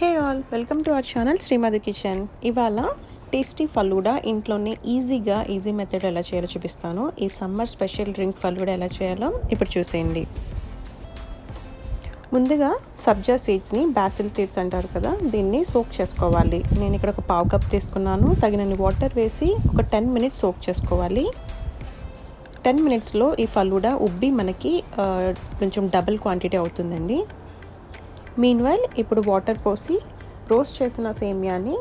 Hey all, welcome to our channel Shri Madhu kitchen. ఇవాళ tasty falooda ఇంట్లోనే easy method ఎలా చేయాలో చూపిస్తాను. ఈ సమ్మర్ స్పెషల్ డ్రింక్ ఫలూడా ఎలా చేయాలో ఇప్పుడు చూసేయండి. ముందుగా సబ్జా సీడ్స్ని, బాసిల్ సీడ్స్ అంటారు కదా, దీన్ని సోక్ చేసుకోవాలి. నేను ఇక్కడ ఒక పావు కప్ తీసుకున్నాను. తగినన్ని వాటర్ వేసి ఒక 10 మినిట్స్ సోక్ చేసుకోవాలి. 10 మినిట్స్లో ఈ ఫలూడా ఉబ్బి మనకి కొంచెం డబుల్ క్వాంటిటీ అవుతుందండి. మీన్వైల్ ఇప్పుడు వాటర్ పోసి రోస్ట్ చేసిన సేమియాని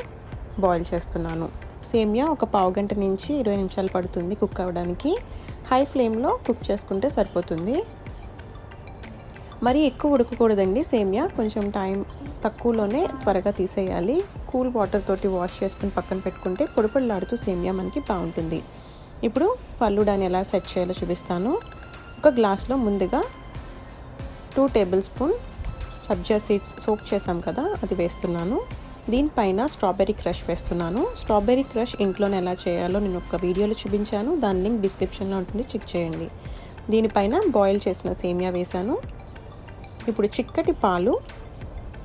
బాయిల్ చేస్తున్నాను. సేమియా ఒక పావు గంట నుంచి 20 నిమిషాలు పడుతుంది కుక్ అవ్వడానికి. హై ఫ్లేమ్లో కుక్ చేసుకుంటే సరిపోతుంది. మరీ ఎక్కువ ఉడకకూడదండి సేమియా, కొంచెం టైం తక్కువలోనే త్వరగా తీసేయాలి. కూల్ వాటర్ తోటి వాష్ చేసుకుని పక్కన పెట్టుకుంటే పొడిపొడిలాడుతూ సేమియా మనకి బాగుంటుంది. ఇప్పుడు ఫలూడాని ఎలా సెట్ చేయాలో చూపిస్తాను. ఒక గ్లాస్లో ముందుగా 2 టేబుల్ స్పూన్ సబ్జా సీడ్స్ సోక్ చేసాం కదా, అది వేస్తున్నాను. దీనిపైన స్ట్రాబెర్రీ క్రష్ వేస్తున్నాను. స్ట్రాబెర్రీ క్రష్ ఇంట్లోనే ఎలా చేయాలో నేను ఒక వీడియోలో చూపించాను, దాని లింక్ డిస్క్రిప్షన్లో ఉంటుంది, చెక్ చేయండి. దీనిపైన బాయిల్ చేసిన సేమియా వేసాను. ఇప్పుడు చిక్కటి పాలు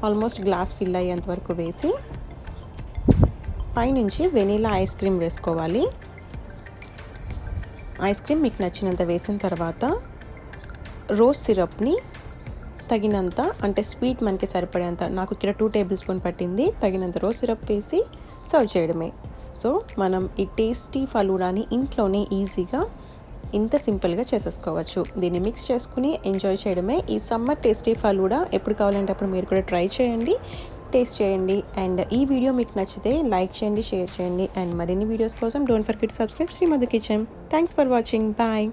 ఆల్మోస్ట్ గ్లాస్ ఫిల్ అయ్యేంత వరకు వేసి పైనుంచి వెనీలా ఐస్ క్రీమ్ వేసుకోవాలి. ఐస్ క్రీమ్ మీకు నచ్చినంత వేసిన తర్వాత రోజ్ సిరప్ని తగినంత, అంటే స్వీట్ మనకి సరిపడేంత, నాకు ఇక్కడ 2 టేబుల్ స్పూన్ పట్టింది, తగినంత రోజ్ సిరప్ వేసి సర్వ్ చేయడమే. సో మనం ఈ టేస్టీ ఫలూడాని ఇంట్లోనే ఈజీగా ఇంత సింపుల్గా చేసేసుకోవచ్చు. దీన్ని మిక్స్ చేసుకుని ఎంజాయ్ చేయడమే. ఈ సమ్మర్ టేస్టీ ఫలూడా ఎప్పుడు కావాలంటే అప్పుడు మీరు కూడా ట్రై చేయండి, టేస్ట్ చేయండి. అండ్ ఈ వీడియో మీకు నచ్చితే లైక్ చేయండి, షేర్ చేయండి. అండ్ మరిన్ని వీడియోస్ కోసం don't forget to subscribe Shri Madhu kitchen. Thanks for watching. Bye.